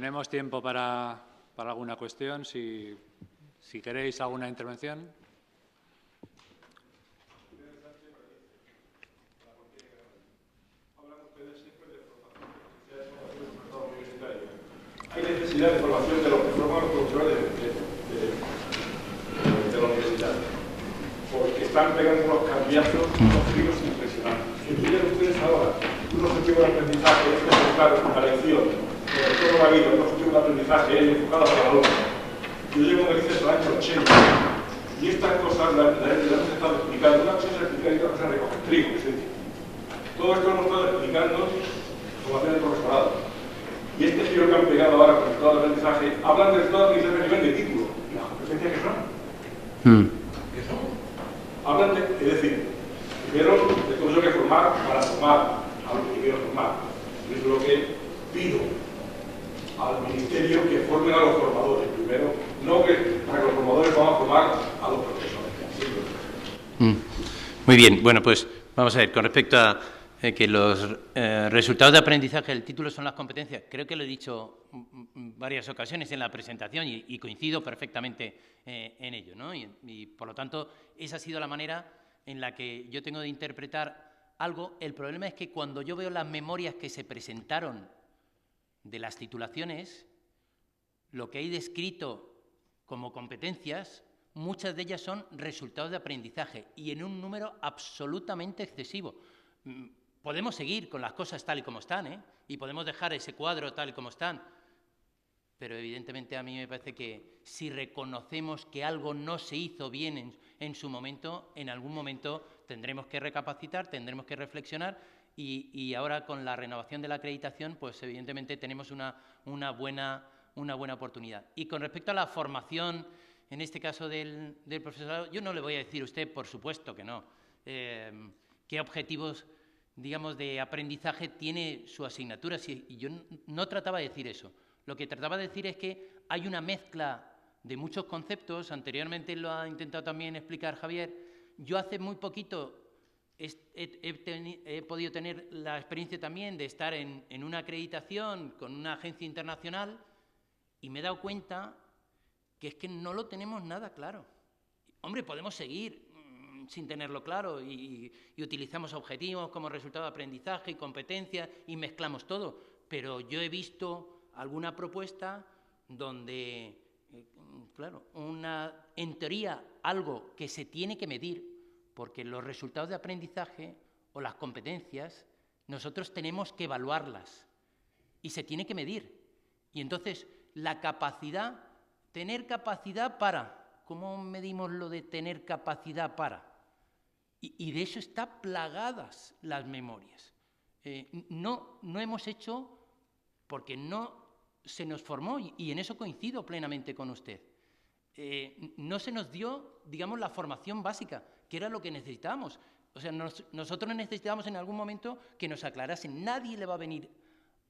tenemos tiempo para alguna cuestión, si queréis alguna intervención. Hay necesidad de formación de los que forman los profesores de la universidad, porque están pegando unos cambiazos, unos giros impresionantes. Si tuvieran ustedes ahora un objetivo de aprendizaje enfocado en la lección, sobre todo la vida, un objetivo de aprendizaje enfocado para el alumno. Yo llevo en el CES al año 80 y estas cosas las hemos estado explicando. Una cosa es explicar y otra cosa es recoger trigo, es decir, todo esto lo hemos estado explicando formación del profesorado. Y este giro que han pegado ahora con el resultado de aprendizaje, hablan de resultados de aprendizaje a nivel de título. ¿Y las competencias qué son? ¿Qué son? Hablan de, es decir, primero de todo eso que formar para formar a los que quiero formar. Y es lo que pido al ministerio que formen a los formadores. Primero, no que para que los formadores van a formar a los profesores. Muy bien, bueno, pues vamos a ver, con respecto a que los resultados de aprendizaje del título son las competencias. Creo que lo he dicho varias ocasiones en la presentación y coincido perfectamente en ello, ¿no? Y por lo tanto, esa ha sido la manera en la que yo tengo de interpretar algo. El problema es que cuando yo veo las memorias que se presentaron de las titulaciones, lo que hay descrito como competencias, muchas de ellas son resultados de aprendizaje y en un número absolutamente excesivo. Podemos seguir con las cosas tal y como están, y podemos dejar ese cuadro tal y como están, pero evidentemente a mí me parece que si reconocemos que algo no se hizo bien en su momento, en algún momento tendremos que recapacitar, tendremos que reflexionar y ahora con la renovación de la acreditación, pues evidentemente tenemos una buena oportunidad. Y con respecto a la formación, en este caso del profesorado, yo no le voy a decir a usted, por supuesto que no, qué objetivos, digamos, de aprendizaje tiene su asignatura. Y yo no trataba de decir eso. Lo que trataba de decir es que hay una mezcla de muchos conceptos. Anteriormente lo ha intentado también explicar Javier. Yo hace muy poquito he podido tener la experiencia también de estar en una acreditación con una agencia internacional y me he dado cuenta que es que no lo tenemos nada claro. Hombre, podemos seguir sin tenerlo claro y utilizamos objetivos como resultado de aprendizaje y competencias y mezclamos todo, pero yo he visto alguna propuesta donde, claro, en teoría algo que se tiene que medir, porque los resultados de aprendizaje o las competencias nosotros tenemos que evaluarlas y se tiene que medir. Y entonces la capacidad, tener capacidad para, ¿cómo medimos lo de tener capacidad para? Y de eso están plagadas las memorias. No hemos hecho, porque no se nos formó, y en eso coincido plenamente con usted, no se nos dio, digamos, la formación básica, que era lo que necesitábamos. O sea, nosotros necesitábamos en algún momento que nos aclarasen. Nadie le va a venir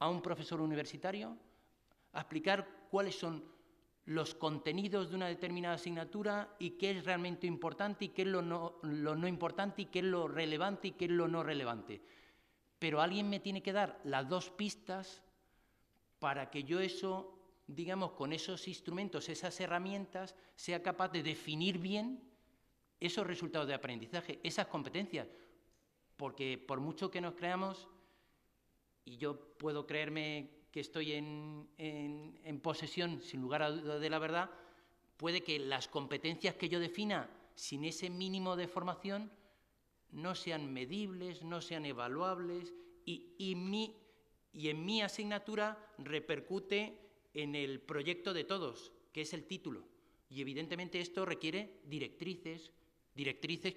a un profesor universitario a explicar cuáles son los contenidos de una determinada asignatura y qué es realmente importante y qué es lo no importante y qué es lo relevante y qué es lo no relevante. Pero alguien me tiene que dar las dos pistas para que yo eso, digamos, con esos instrumentos, esas herramientas, sea capaz de definir bien esos resultados de aprendizaje, esas competencias. Porque por mucho que nos creamos, y yo puedo creerme que estoy en posesión, sin lugar a duda, de la verdad, puede que las competencias que yo defina sin ese mínimo de formación no sean medibles, no sean evaluables y en mi asignatura repercute en el proyecto de todos, que es el título. Y evidentemente esto requiere directrices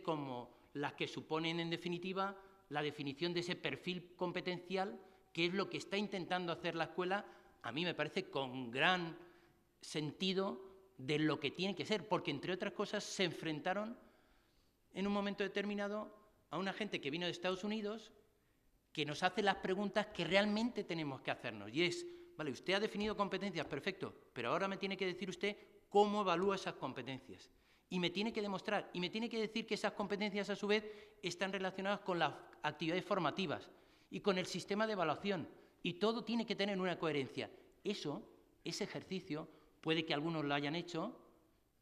como las que suponen en definitiva la definición de ese perfil competencial, que es lo que está intentando hacer la escuela, a mí me parece con gran sentido de lo que tiene que ser, porque entre otras cosas se enfrentaron en un momento determinado a una gente que vino de Estados Unidos que nos hace las preguntas que realmente tenemos que hacernos, y es, vale, usted ha definido competencias, perfecto, pero ahora me tiene que decir usted cómo evalúa esas competencias. Y me tiene que demostrar, y me tiene que decir que esas competencias a su vez están relacionadas con las actividades formativas y con el sistema de evaluación, y todo tiene que tener una coherencia. Eso ese ejercicio puede que algunos lo hayan hecho,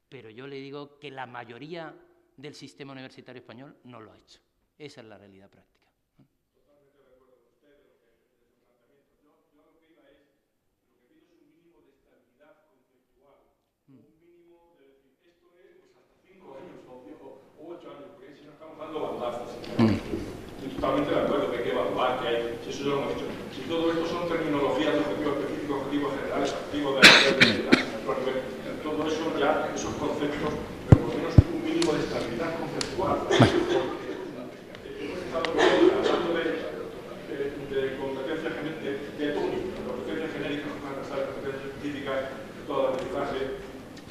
pero yo le digo que la mayoría del sistema universitario español no lo ha hecho. Esa es la realidad práctica. Totalmente de acuerdo con usted de su planteamiento. Yo lo que iba es, lo que pido es un mínimo de estabilidad conceptual, un mínimo de decir, esto es pues, hasta 5 años o 8 años, porque si no estamos dando bandazos. Estoy totalmente de acuerdo que hay que evaluar, que hay, si eso ya lo hemos dicho. Si todo esto son terminologías de objetivos específicos, objetivos generales, objetivos de todo eso ya, esos conceptos, pero por lo menos un mínimo de estabilidad conceptual. Hemos estado hablando de competencias genéricas, transversales, competencias específicas, todo el aprendizaje,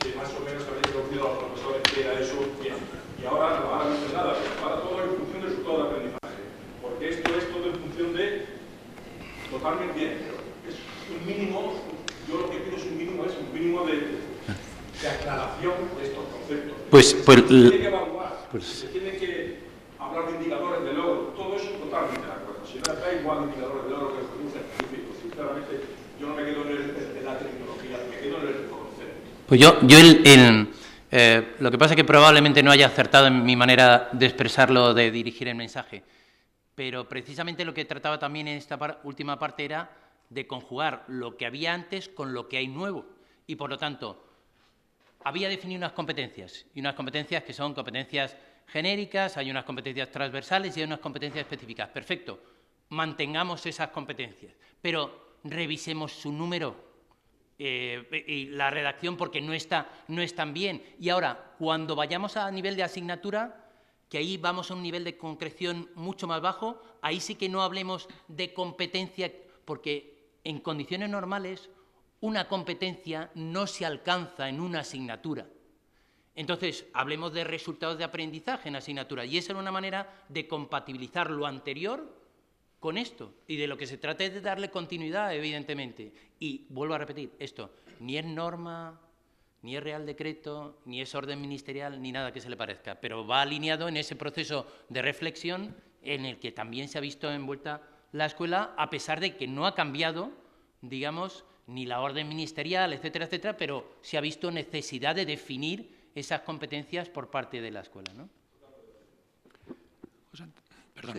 que más o menos habéis introducido a los profesores que era eso, bien. Y ahora no dice nada, ahora todo en función del resultado de aprendizaje. Porque esto es todo en función de totalmente bien, pero es un mínimo, yo lo que pido es un mínimo de aclaración de estos conceptos. Pues se tiene que evaluar, se tiene que hablar de indicadores de logro, todo eso totalmente de acuerdo. Si no da igual indicadores de logro que objetivos específicos, sinceramente yo no me quedo en la terminología, me quedo en el concepto. Pues lo que pasa es que probablemente no haya acertado en mi manera de expresarlo, de dirigir el mensaje, pero precisamente lo que trataba también en esta última parte era de conjugar lo que había antes con lo que hay nuevo. Y, por lo tanto, había definido unas competencias, y unas competencias que son competencias genéricas, hay unas competencias transversales y hay unas competencias específicas. Perfecto, mantengamos esas competencias, pero revisemos su número y la redacción porque no están bien. Y ahora, cuando vayamos a nivel de asignatura, que ahí vamos a un nivel de concreción mucho más bajo, ahí sí que no hablemos de competencia, porque en condiciones normales una competencia no se alcanza en una asignatura. Entonces, hablemos de resultados de aprendizaje en asignatura, y esa es una manera de compatibilizar lo anterior con esto, y de lo que se trata es de darle continuidad, evidentemente. Y vuelvo a repetir, esto ni es norma, ni es Real Decreto, ni es orden ministerial, ni nada que se le parezca, pero va alineado en ese proceso de reflexión en el que también se ha visto envuelta la escuela, a pesar de que no ha cambiado, digamos, ni la orden ministerial, etcétera, etcétera, pero se ha visto necesidad de definir esas competencias por parte de la escuela, ¿no?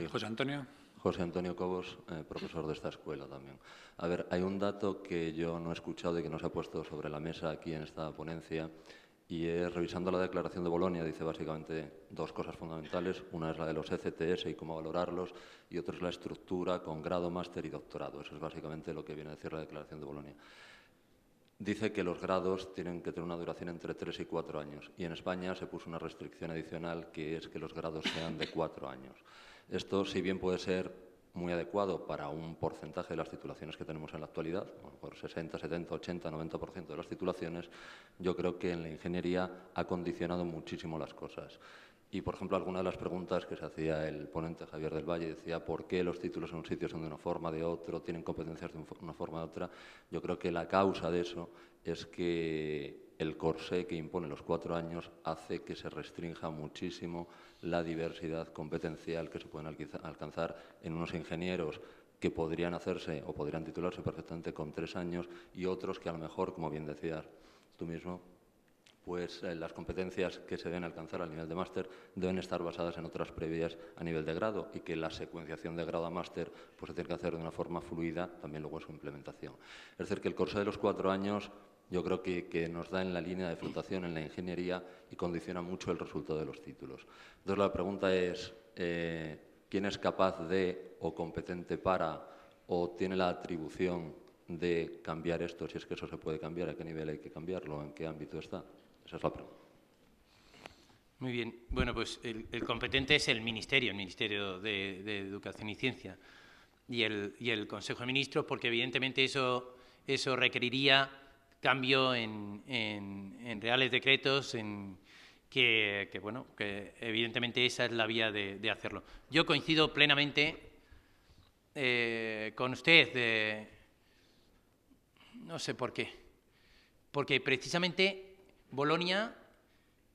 José Antonio. José Antonio Cobos, profesor de esta escuela también. A ver, hay un dato que yo no he escuchado y que no se ha puesto sobre la mesa aquí en esta ponencia, y es, revisando la Declaración de Bolonia, dice básicamente dos cosas fundamentales. Una es la de los ECTS y cómo valorarlos, y otra es la estructura con grado, máster y doctorado. Eso es básicamente lo que viene a decir la Declaración de Bolonia. Dice que los grados tienen que tener una duración entre 3 y 4 años, y en España se puso una restricción adicional, que es que los grados sean de 4 años. Esto, si bien puede ser muy adecuado para un porcentaje de las titulaciones que tenemos en la actualidad, bueno, por 60, 70, 80, 90% de las titulaciones, yo creo que en la ingeniería ha condicionado muchísimo las cosas. Y, por ejemplo, alguna de las preguntas que se hacía el ponente Javier del Valle decía ¿por qué los títulos en un sitio son de una forma, de otro, tienen competencias de una forma, de otra? Yo creo que la causa de eso es que el corsé que impone los 4 años hace que se restrinja muchísimo la diversidad competencial que se pueden alcanzar en unos ingenieros que podrían hacerse o podrían titularse perfectamente con 3 años, y otros que a lo mejor, como bien decías tú mismo, pues las competencias que se deben alcanzar al nivel de máster deben estar basadas en otras previas a nivel de grado, y que la secuenciación de grado a máster pues se tiene que hacer de una forma fluida también luego en su implementación. Es decir, que el corsé de los 4 años yo creo que nos da en la línea de flotación en la ingeniería y condiciona mucho el resultado de los títulos. Entonces, la pregunta es, ¿quién es capaz de, o competente para, o tiene la atribución de cambiar esto? Si es que eso se puede cambiar, ¿a qué nivel hay que cambiarlo? ¿En qué ámbito está? Esa es la pregunta. Muy bien. Bueno, pues el competente es el Ministerio de Educación y Ciencia y el Consejo de Ministros, porque evidentemente eso requeriría cambio en reales decretos, que evidentemente esa es la vía de hacerlo. Yo coincido plenamente con usted, no sé por qué, porque precisamente Bolonia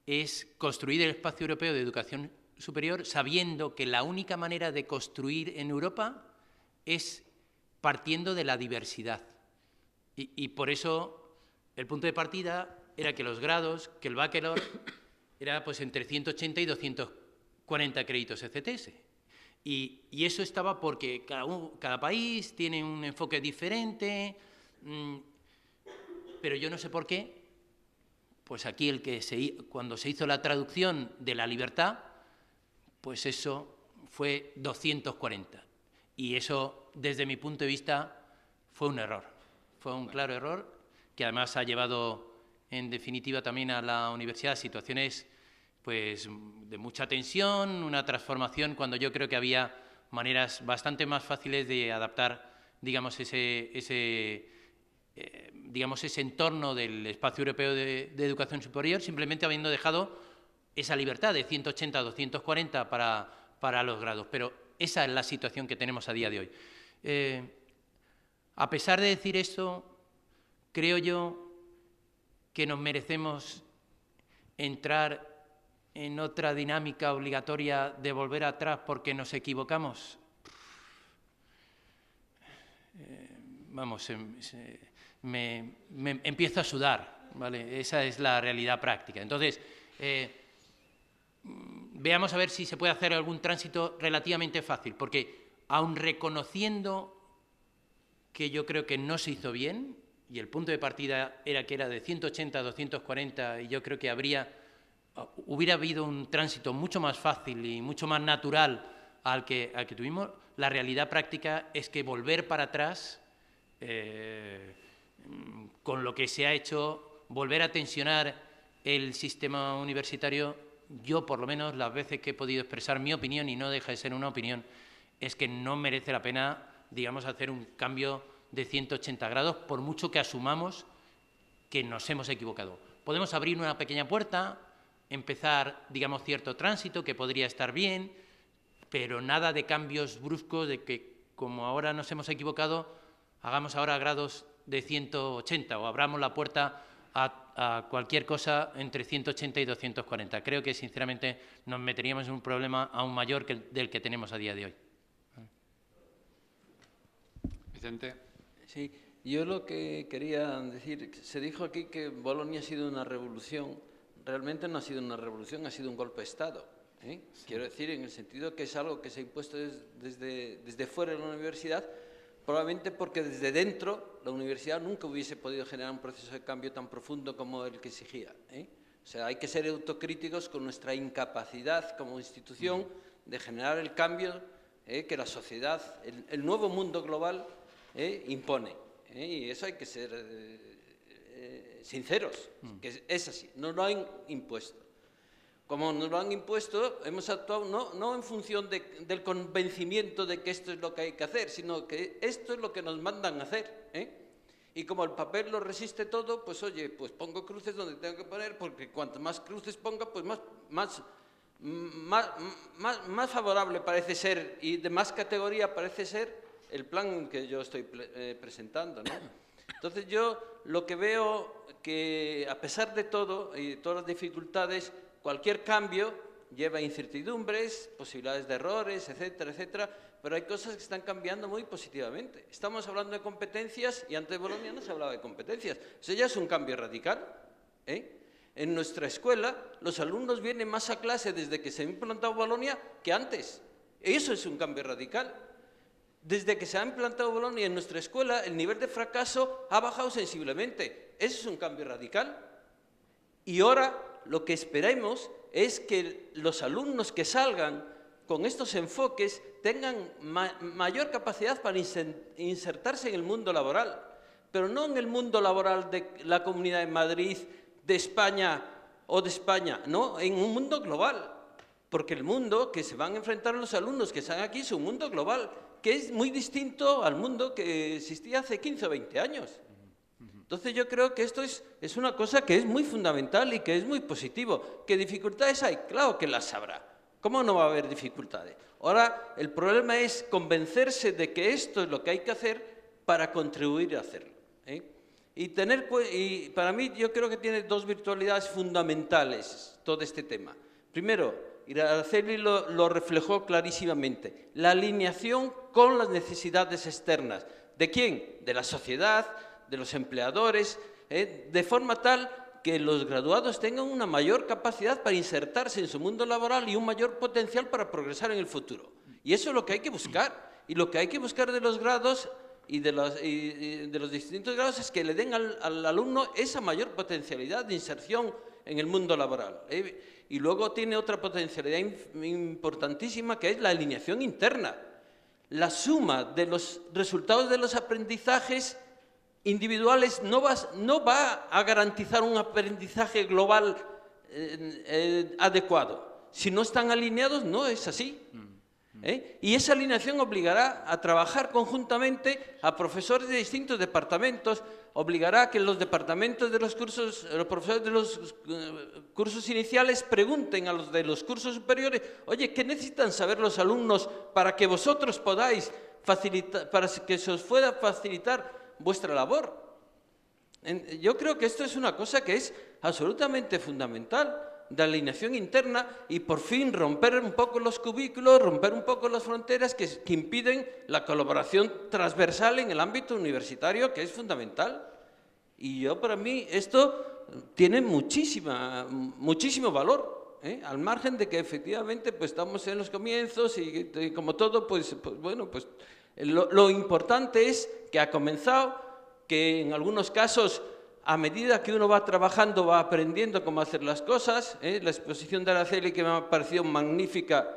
es construir el espacio europeo de educación superior sabiendo que la única manera de construir en Europa es partiendo de la diversidad. Y por eso el punto de partida era que los grados, que el bachelor era pues entre 180 y 240 créditos ECTS. Y eso estaba porque cada país tiene un enfoque diferente, pero yo no sé por qué, pues aquí cuando se hizo la traducción de la libertad, pues eso fue 240. Y eso, desde mi punto de vista, fue un error. Fue un claro error que además ha llevado, en definitiva, también a la universidad a situaciones pues, de mucha tensión, una transformación, cuando yo creo que había maneras bastante más fáciles de adaptar, digamos, ese entorno del espacio europeo de educación superior, simplemente habiendo dejado esa libertad de 180 a 240 para los grados. Pero esa es la situación que tenemos a día de hoy. A pesar de decir esto, creo yo que nos merecemos entrar en otra dinámica obligatoria de volver atrás porque nos equivocamos. Vamos, me empiezo a sudar, ¿vale? Esa es la realidad práctica. Entonces, veamos a ver si se puede hacer algún tránsito relativamente fácil, porque aun reconociendo que yo creo que no se hizo bien, y el punto de partida era que era de 180 a 240, y yo creo que hubiera habido un tránsito mucho más fácil y mucho más natural al que tuvimos, la realidad práctica es que volver para atrás, con lo que se ha hecho, volver a tensionar el sistema universitario, yo por lo menos las veces que he podido expresar mi opinión, y no deja de ser una opinión, es que no merece la pena, digamos, hacer un cambio de 180 grados, por mucho que asumamos que nos hemos equivocado. Podemos abrir una pequeña puerta, empezar, digamos, cierto tránsito, que podría estar bien, pero nada de cambios bruscos, de que, como ahora nos hemos equivocado, hagamos ahora grados de 180 o abramos la puerta a cualquier cosa entre 180 y 240. Creo que, sinceramente, nos meteríamos en un problema aún mayor del que tenemos a día de hoy. Vicente. Sí, yo lo que quería decir, se dijo aquí que Bolonia ha sido una revolución. Realmente no ha sido una revolución, ha sido un golpe de Estado. Sí. Quiero decir, en el sentido que es algo que se ha impuesto desde fuera de la universidad, probablemente porque desde dentro la universidad nunca hubiese podido generar un proceso de cambio tan profundo como el que exigía. O sea, hay que ser autocríticos con nuestra incapacidad como institución de generar el cambio que la sociedad, el nuevo mundo global impone. Y eso hay que ser sinceros, que es así, nos lo han impuesto. Como nos lo han impuesto, hemos actuado no en función del convencimiento de que esto es lo que hay que hacer, sino que esto es lo que nos mandan a hacer. Y como el papel lo resiste todo, pues oye, pues pongo cruces donde tengo que poner, porque cuanto más cruces ponga, pues más favorable parece ser y de más categoría parece ser el plan que yo estoy presentando, ¿no? Entonces yo lo que veo que, a pesar de todo y todas las dificultades, cualquier cambio lleva incertidumbres, posibilidades de errores, etcétera, etcétera, pero hay cosas que están cambiando muy positivamente. Estamos hablando de competencias y antes de Bolonia no se hablaba de competencias. Eso ya es un cambio radical. En nuestra escuela los alumnos vienen más a clase desde que se ha implantado Bolonia que antes. Eso es un cambio radical. Desde que se ha implantado Bolonia en nuestra escuela, el nivel de fracaso ha bajado sensiblemente. Eso es un cambio radical. Y ahora lo que esperemos es que los alumnos que salgan con estos enfoques tengan mayor capacidad para insertarse en el mundo laboral, pero no en el mundo laboral de la Comunidad de Madrid, de España o de España, no, en un mundo global, porque el mundo que se van a enfrentar los alumnos que están aquí es un mundo global, que es muy distinto al mundo que existía hace 15 o 20 años. Entonces yo creo que esto es una cosa que es muy fundamental y que es muy positivo. ¿Qué dificultades hay? Claro que las habrá. ¿Cómo no va a haber dificultades? Ahora, el problema es convencerse de que esto es lo que hay que hacer para contribuir a hacerlo. Y para mí yo creo que tiene dos virtualidades fundamentales todo este tema. Primero, Araceli lo reflejó clarísimamente, la alineación con las necesidades externas. ¿De quién? De la sociedad, de los empleadores, de forma tal que los graduados tengan una mayor capacidad para insertarse en su mundo laboral y un mayor potencial para progresar en el futuro. Y eso es lo que hay que buscar. Y lo que hay que buscar de los grados y de los distintos grados es que le den al alumno esa mayor potencialidad de inserción en el mundo laboral. Y luego tiene otra potencialidad importantísima, que es la alineación interna. La suma de los resultados de los aprendizajes individuales no va a garantizar un aprendizaje global adecuado. Si no están alineados, no es así. Y esa alineación obligará a trabajar conjuntamente a profesores de distintos departamentos, obligará a que los departamentos de los profesores de los cursos iniciales pregunten a los de los cursos superiores, oye, ¿qué necesitan saber los alumnos para que vosotros podáis facilitar, para que se os pueda facilitar vuestra labor? Yo creo que esto es una cosa que es absolutamente fundamental, de alineación interna, y por fin romper un poco los cubículos, romper un poco las fronteras que impiden la colaboración transversal en el ámbito universitario, que es fundamental. Y para mí esto tiene muchísimo valor, al margen de que efectivamente pues estamos en los comienzos y como todo, pues bueno, pues lo importante es que ha comenzado, que en algunos casos, a medida que uno va trabajando, va aprendiendo cómo hacer las cosas. La exposición de Araceli, que me ha parecido magnífica,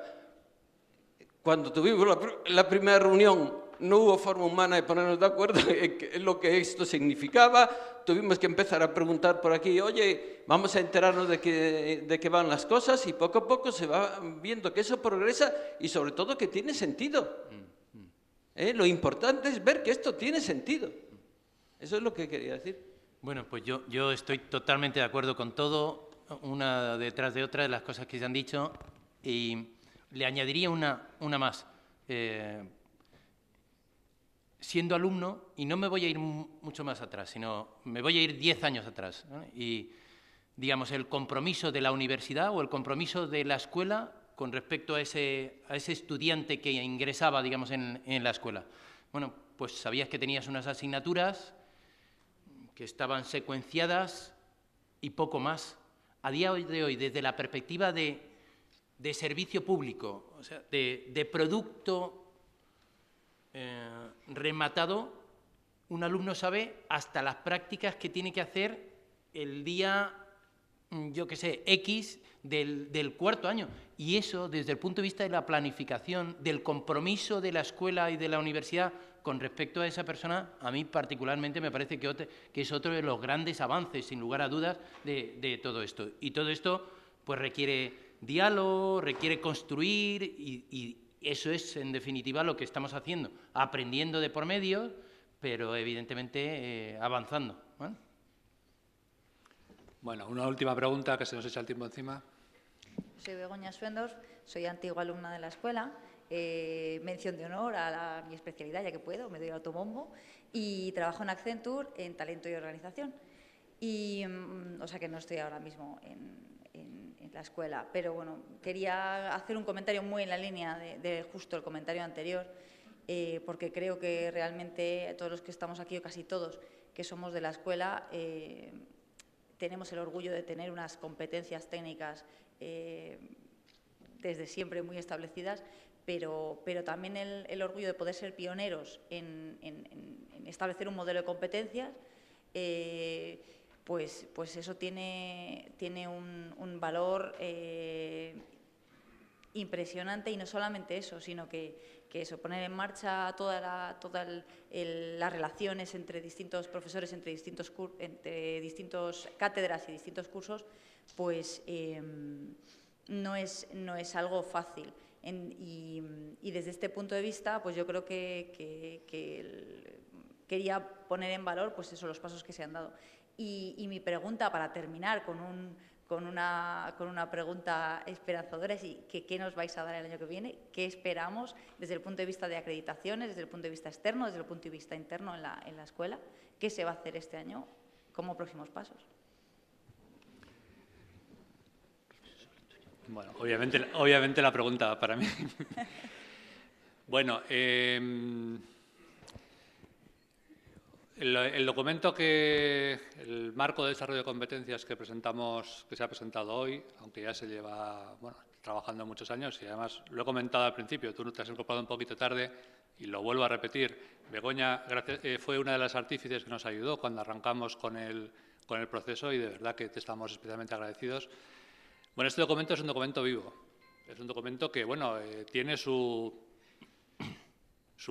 cuando tuvimos la primera reunión, no hubo forma humana de ponernos de acuerdo en lo que esto significaba. Tuvimos que empezar a preguntar por aquí, oye, vamos a enterarnos de qué van las cosas, y poco a poco se va viendo que eso progresa y sobre todo que tiene sentido. Lo importante es ver que esto tiene sentido. Eso es lo que quería decir. Bueno, pues yo estoy totalmente de acuerdo con todo, una detrás de otra de las cosas que se han dicho, y le añadiría una más. Siendo alumno, y no me voy a ir mucho más atrás, sino me voy a ir 10 años atrás, ¿no? Y, digamos, el compromiso de la universidad o el compromiso de la escuela con respecto a ese estudiante que ingresaba, digamos, en la escuela. Bueno, pues sabías que tenías unas asignaturas que estaban secuenciadas y poco más. A día de hoy, desde la perspectiva de servicio público, o sea, de producto rematado, un alumno sabe hasta las prácticas que tiene que hacer el día, yo qué sé, X del cuarto año. Y eso, desde el punto de vista de la planificación, del compromiso de la escuela y de la universidad con respecto a esa persona, a mí particularmente me parece que es otro de los grandes avances, sin lugar a dudas, de todo esto. Y todo esto pues requiere diálogo, requiere construir, y eso es, en definitiva, lo que estamos haciendo, aprendiendo de por medio, pero evidentemente avanzando. Bueno, una última pregunta, que se nos echa el tiempo encima. Soy Begoña Schwendorf, soy antigua alumna de la escuela. Mención de honor a mi especialidad, ya que puedo, me doy autobombo, y trabajo en Accenture en talento y organización. Y, o sea que no estoy ahora mismo en la escuela, pero bueno, quería hacer un comentario muy en la línea de justo el comentario anterior, porque creo que realmente todos los que estamos aquí, o casi todos, que somos de la escuela, tenemos el orgullo de tener unas competencias técnicas desde siempre muy establecidas, pero también el orgullo de poder ser pioneros en establecer un modelo de competencias, pues eso tiene un valor impresionante, y no solamente eso, sino que eso, poner en marcha todas las relaciones entre distintos profesores, entre distintos cátedras y distintos cursos, pues no es algo fácil. Y desde este punto de vista, pues yo creo que quería poner en valor pues eso, los pasos que se han dado. Y mi pregunta, para terminar con una pregunta esperanzadora, es ¿qué nos vais a dar el año que viene? ¿Qué esperamos desde el punto de vista de acreditaciones, desde el punto de vista externo, desde el punto de vista interno en la escuela? ¿Qué se va a hacer este año como próximos pasos? Bueno, obviamente la pregunta para mí. Bueno, El documento el marco de desarrollo de competencias que presentamos, que se ha presentado hoy, aunque ya se lleva trabajando muchos años y además lo he comentado al principio, tú te has incorporado un poquito tarde y lo vuelvo a repetir. Begoña fue una de las artífices que nos ayudó cuando arrancamos con el proceso y de verdad que te estamos especialmente agradecidos. Bueno, este documento es un documento vivo, es un documento que tiene su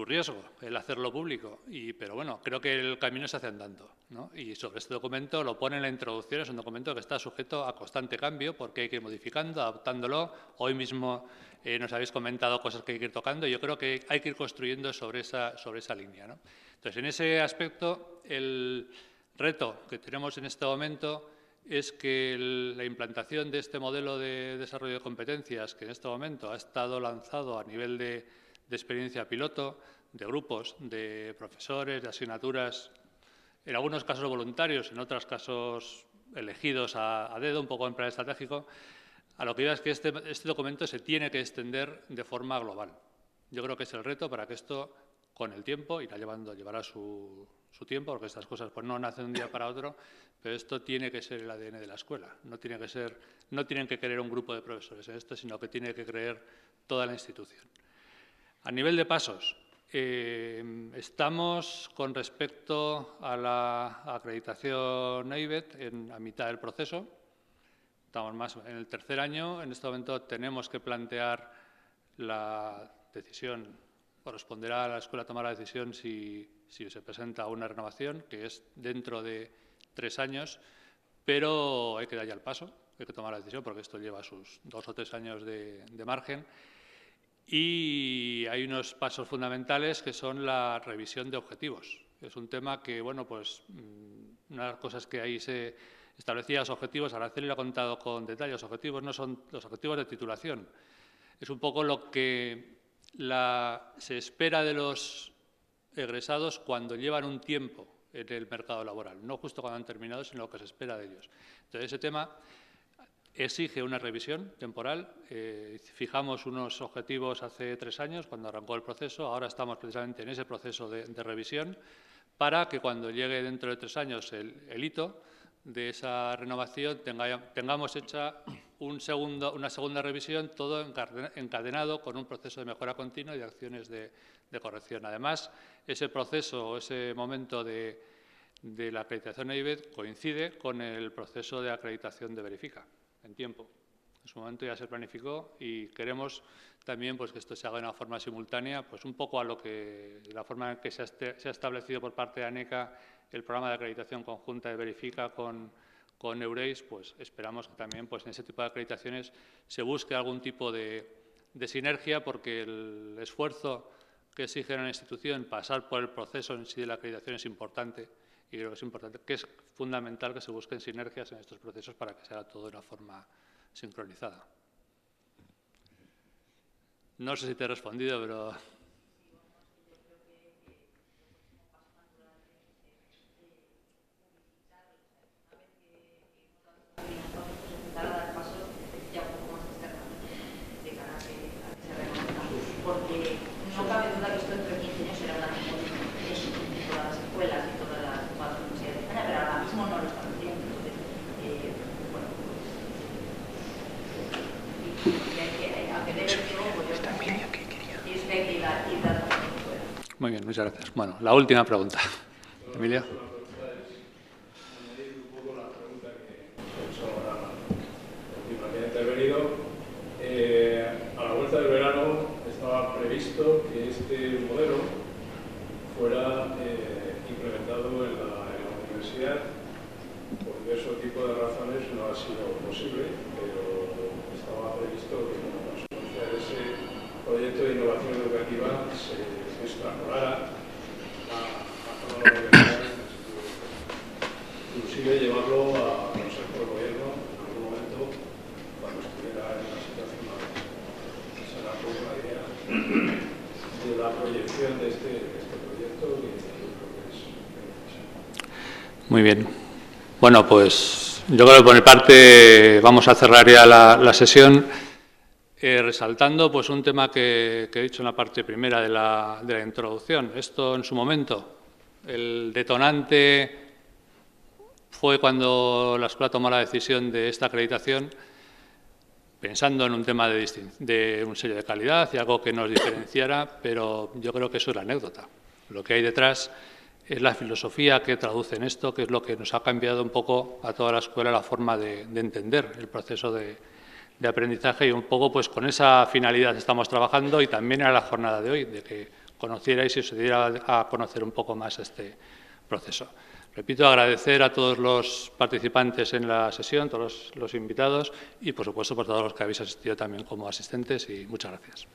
riesgo el hacerlo público, pero bueno, creo que el camino se hace andando, ¿no? Y sobre este documento lo pone en la introducción, es un documento que está sujeto a constante cambio porque hay que ir modificando, adaptándolo. Hoy mismo nos habéis comentado cosas que hay que ir tocando y yo creo que hay que ir construyendo sobre esa línea, ¿no? Entonces, en ese aspecto, el reto que tenemos en este momento es que la implantación de este modelo de desarrollo de competencias, que en este momento ha estado lanzado a nivel de experiencia piloto, de grupos, de profesores, de asignaturas, en algunos casos voluntarios, en otros casos elegidos a dedo, un poco en plan estratégico, a lo que iba es que este documento se tiene que extender de forma global. Yo creo que es el reto para que esto, con el tiempo, llevará su tiempo, porque estas cosas pues, no nacen de un día para otro, pero esto tiene que ser el ADN de la escuela. No tienen que creer un grupo de profesores en esto, sino que tiene que creer toda la institución. A nivel de pasos, estamos con respecto a la acreditación EIVET a mitad del proceso. Estamos más en el tercer año. En este momento tenemos que plantear la decisión, corresponderá a la escuela tomar la decisión si se presenta una renovación, que es dentro de 3 años, pero hay que dar ya el paso, hay que tomar la decisión porque esto lleva sus 2 o 3 años de margen. Y hay unos pasos fundamentales que son la revisión de objetivos. Es un tema que, una de las cosas que ahí se establecía los objetivos, Araceli lo ha contado con detalle, los objetivos no son los objetivos de titulación. Es un poco lo que se espera de los egresados cuando llevan un tiempo en el mercado laboral, no justo cuando han terminado, sino lo que se espera de ellos. Entonces, ese tema exige una revisión temporal. Fijamos unos objetivos hace 3 años, cuando arrancó el proceso. Ahora estamos precisamente en ese proceso de revisión para que cuando llegue dentro de 3 años el hito de esa renovación tengamos hecha una segunda revisión, todo encadenado con un proceso de mejora continua y de acciones de corrección. Además, ese proceso o ese momento de la acreditación EIVET coincide con el proceso de acreditación de Verifica, en tiempo. En su momento ya se planificó y queremos también pues, que esto se haga de una forma simultánea, pues un poco a la forma en que se ha establecido por parte de ANECA el programa de acreditación conjunta de Verifica con Eureis, pues esperamos que también pues, en ese tipo de acreditaciones se busque algún tipo de sinergia, porque el esfuerzo que exige una institución pasar por el proceso en sí de la acreditación es importante. Y creo que es importante, que es fundamental que se busquen sinergias en estos procesos para que se haga todo de una forma sincronizada. No sé si te he respondido, pero... Porque no cabe duda que esto dentro de 15 años será una tendencia en todas las escuelas y todas las universidades de España, pero ahora mismo no lo estamos haciendo. Entonces, hay que aprender el tiempo, pues yo también, y es que hay que ir dando lo que pueda. Muy bien, muchas gracias. Bueno, la última pregunta. Emilio. A la vuelta del verano estaba previsto que este modelo fuera implementado en la universidad. Por diversos tipos de razones no ha sido posible, pero estaba previsto que como consecuencia de ese proyecto de innovación educativa se extrapolara a toda la universidad, inclusive llevarlo a Consejo de Gobierno en algún momento cuando estuviera en una situación más. Esa era un poco la idea de la proyección de este proyecto, que yo creo que es necesario. Muy bien. Bueno, pues yo creo que por mi parte vamos a cerrar ya la sesión resaltando pues, un tema que he dicho en la parte primera de la introducción. Esto en su momento El detonante fue cuando la escuela tomó la decisión de esta acreditación, pensando en un tema de un sello de calidad y algo que nos diferenciara, pero yo creo que eso es la anécdota. Lo que hay detrás es la filosofía que traduce en esto, que es lo que nos ha cambiado un poco a toda la escuela la forma de entender el proceso de aprendizaje, y un poco pues con esa finalidad estamos trabajando, y también era la jornada de hoy, de que conocierais y os diera a conocer un poco más este proceso. Repito, agradecer a todos los participantes en la sesión, todos los invitados, y por supuesto por todos los que habéis asistido también como asistentes, y muchas gracias.